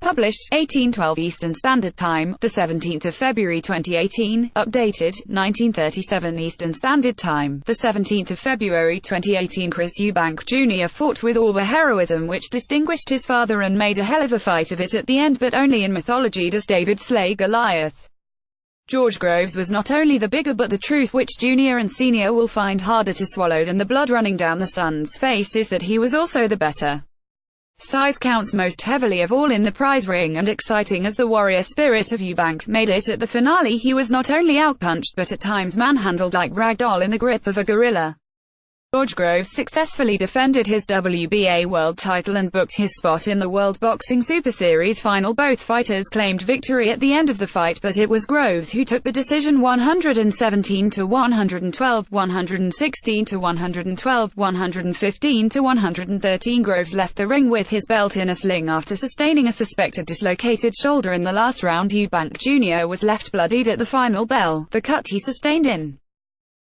Published, 1812 Eastern Standard Time, the 17th of February 2018. Updated, 1937 Eastern Standard Time, the 17th of February 2018. Chris Eubank Jr. fought with all the heroism which distinguished his father and made a hell of a fight of it at the end, but only in mythology does David slay Goliath. George Groves was not only the bigger but the truth which Junior and Senior will find harder to swallow than the blood running down the son's face is that he was also the better. Size counts most heavily of all in the prize ring, and exciting as the warrior spirit of Eubank made it at the finale, he was not only outpunched but at times manhandled like ragdoll in the grip of a gorilla. George Groves successfully defended his WBA world title and booked his spot in the World Boxing Super Series final. Both fighters claimed victory at the end of the fight, but it was Groves who took the decision. 117 to 112, 116 to 112, 115 to 113. Groves left the ring with his belt in a sling after sustaining a suspected dislocated shoulder in the last round. Eubank Jr. was left bloodied at the final bell, the cut he sustained in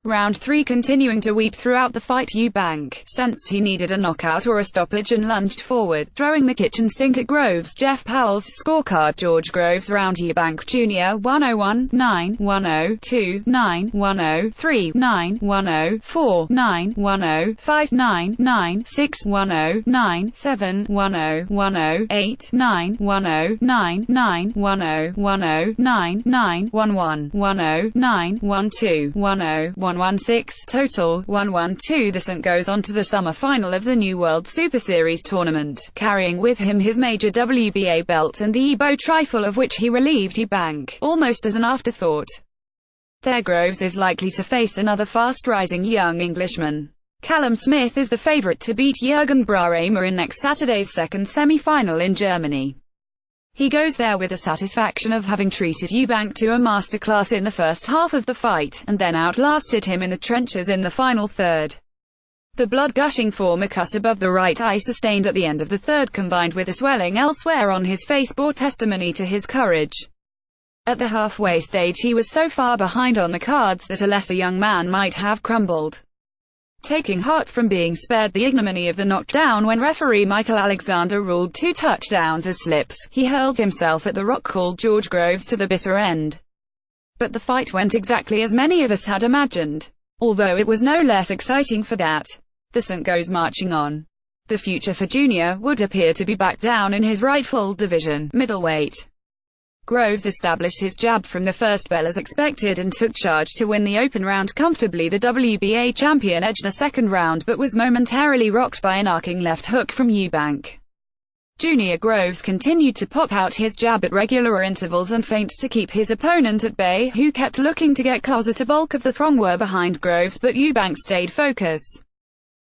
Round 3. Continuing to weep throughout the fight, Eubank sensed he needed a knockout or a stoppage and lunged forward, throwing the kitchen sink at Groves. Jeff Powell's scorecard: George Groves round, Eubank Jr. 101, 9, 102, 9, 103, 9, 104, 9, 105, 9, 9, 6, 10, 9, 7, 10, 10, 8, 9, 10, 9, 9, 10, 10, 9, 9, 11, 10, 9, 12, 10, 116, total 112. The Saint goes on to the summer final of the new World Super Series tournament, carrying with him his major WBA belt and the EBO trifle, of which he relieved Eubank, almost as an afterthought. There, Groves is likely to face another fast-rising young Englishman. Callum Smith is the favourite to beat Jürgen Brahmer in next Saturday's second semi-final in Germany. He goes there with the satisfaction of having treated Eubank to a masterclass in the first half of the fight, and then outlasted him in the trenches in the final third. The blood-gushing former cut above the right eye sustained at the end of the third, combined with a swelling elsewhere on his face, bore testimony to his courage. At the halfway stage he was so far behind on the cards that a lesser young man might have crumbled. Taking heart from being spared the ignominy of the knockdown when referee Michael Alexander ruled 2 touchdowns as slips, he hurled himself at the rock called George Groves to the bitter end. But the fight went exactly as many of us had imagined. Although it was no less exciting for that. The Saint goes marching on. The future for Junior would appear to be back down in his rightful division, middleweight. Groves established his jab from the first bell as expected and took charge to win the open round comfortably. The WBA champion edged the second round but was momentarily rocked by an arcing left hook from Eubank Jr. Groves continued to pop out his jab at regular intervals and feint to keep his opponent at bay, who kept looking to get closer. A bulk of the throng were behind Groves, but Eubank stayed focused.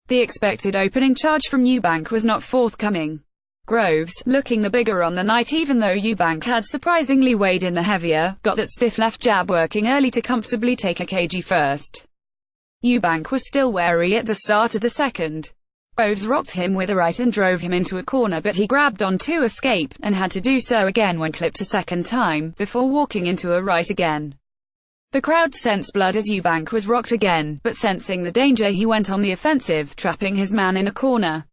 The expected opening charge from Eubank was not forthcoming. Groves, looking the bigger on the night even though Eubank had surprisingly weighed in the heavier, got that stiff left jab working early to comfortably take a kg first. Eubank was still wary at the start of the second. Groves rocked him with a right and drove him into a corner, but he grabbed on to escape, and had to do so again when clipped a second time, before walking into a right again. The crowd sensed blood as Eubank was rocked again, but sensing the danger he went on the offensive, trapping his man in a corner.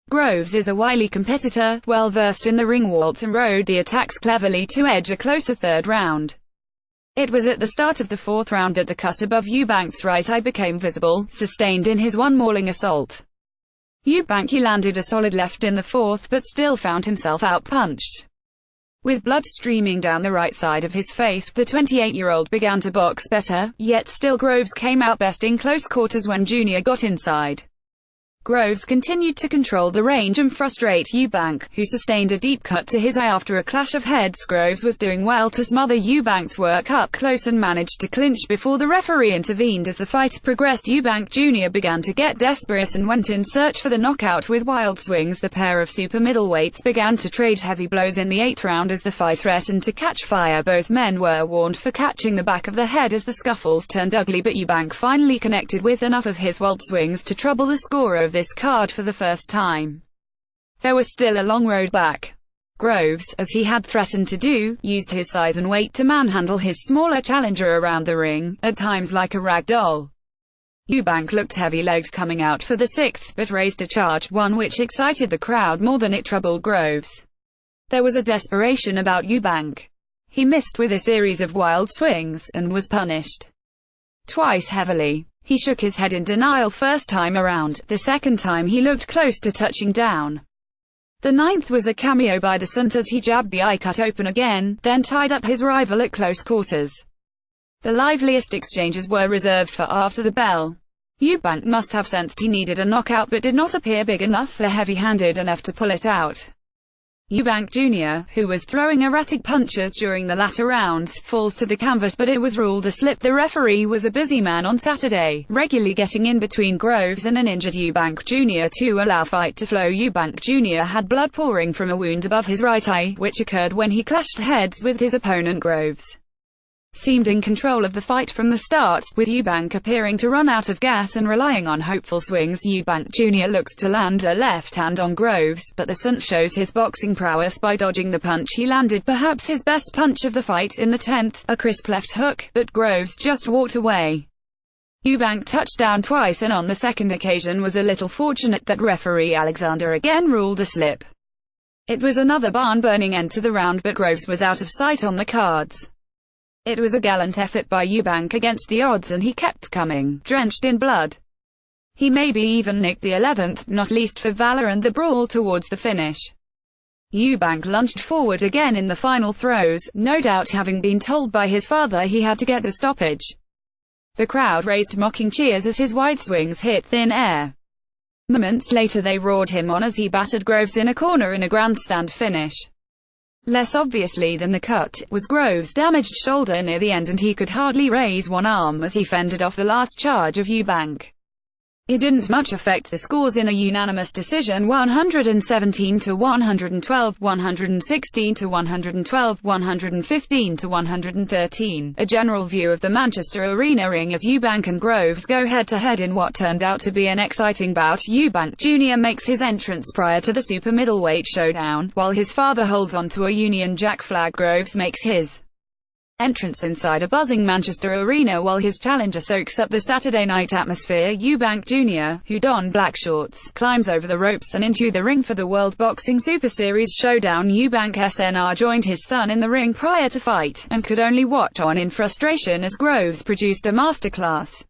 Groves is a wily competitor, well versed in the ring waltz, and rode the attacks cleverly to edge a closer third round. It was at the start of the fourth round that the cut above Eubank's right eye became visible, sustained in his one mauling assault. Eubank landed a solid left in the fourth, but still found himself outpunched. With blood streaming down the right side of his face, the 28-year-old began to box better, yet still Groves came out best in close quarters when Junior got inside. Groves continued to control the range and frustrate Eubank, who sustained a deep cut to his eye after a clash of heads. Groves was doing well to smother Eubank's work up close and managed to clinch before the referee intervened. As the fight progressed, Eubank Jr. began to get desperate and went in search for the knockout with wild swings. The pair of super middleweights began to trade heavy blows in the 8th round as the fight threatened to catch fire. Both men were warned for catching the back of the head as the scuffles turned ugly, but Eubank finally connected with enough of his wild swings to trouble the scorer of this card for the first time. There was still a long road back. Groves, as he had threatened to do, used his size and weight to manhandle his smaller challenger around the ring, at times like a rag doll. Eubank looked heavy-legged coming out for the 6th, but raised a charge, one which excited the crowd more than it troubled Groves. There was a desperation about Eubank. He missed with a series of wild swings, and was punished twice heavily. He shook his head in denial first time around, the second time he looked close to touching down. The ninth was a cameo by the stunt as he jabbed the eye cut open again, then tied up his rival at close quarters. The liveliest exchanges were reserved for after the bell. Eubank must have sensed he needed a knockout but did not appear big enough or heavy-handed enough to pull it out. Eubank Jr., who was throwing erratic punches during the latter rounds, falls to the canvas but it was ruled a slip. The referee was a busy man on Saturday, regularly getting in between Groves and an injured Eubank Jr. to allow fight to flow. Eubank Jr. had blood pouring from a wound above his right eye, which occurred when he clashed heads with his opponent. Groves seemed in control of the fight from the start, with Eubank appearing to run out of gas and relying on hopeful swings. Eubank Jr. looks to land a left hand on Groves, but the stunt shows his boxing prowess by dodging the punch. He landed perhaps his best punch of the fight in the 10th, a crisp left hook, but Groves just walked away. Eubank touched down twice and on the second occasion was a little fortunate that referee Alexander again ruled a slip. It was another barn-burning end to the round, but Groves was out of sight on the cards. It was a gallant effort by Eubank against the odds and he kept coming, drenched in blood. He maybe even nicked the 11th, not least for valor and the brawl towards the finish. Eubank lunged forward again in the final throws, no doubt having been told by his father he had to get the stoppage. The crowd raised mocking cheers as his wide swings hit thin air. Moments later they roared him on as he battered Groves in a corner in a grandstand finish. Less obviously than the cut, was Groves' damaged shoulder near the end and he could hardly raise one arm as he fended off the last charge of Eubank. It didn't much affect the scores in a unanimous decision: 117 to 112, 116 to 112, 115 to 113. A general view of the Manchester Arena ring as Eubank and Groves go head-to-head in what turned out to be an exciting bout. Eubank Jr. makes his entrance prior to the super middleweight showdown, while his father holds onto a Union Jack flag. Groves makes his entrance inside a buzzing Manchester Arena while his challenger soaks up the Saturday night atmosphere. Eubank Jr., who donned black shorts, climbs over the ropes and into the ring for the World Boxing Super Series showdown. Eubank Sr. joined his son in the ring prior to fight, and could only watch on in frustration as Groves produced a masterclass.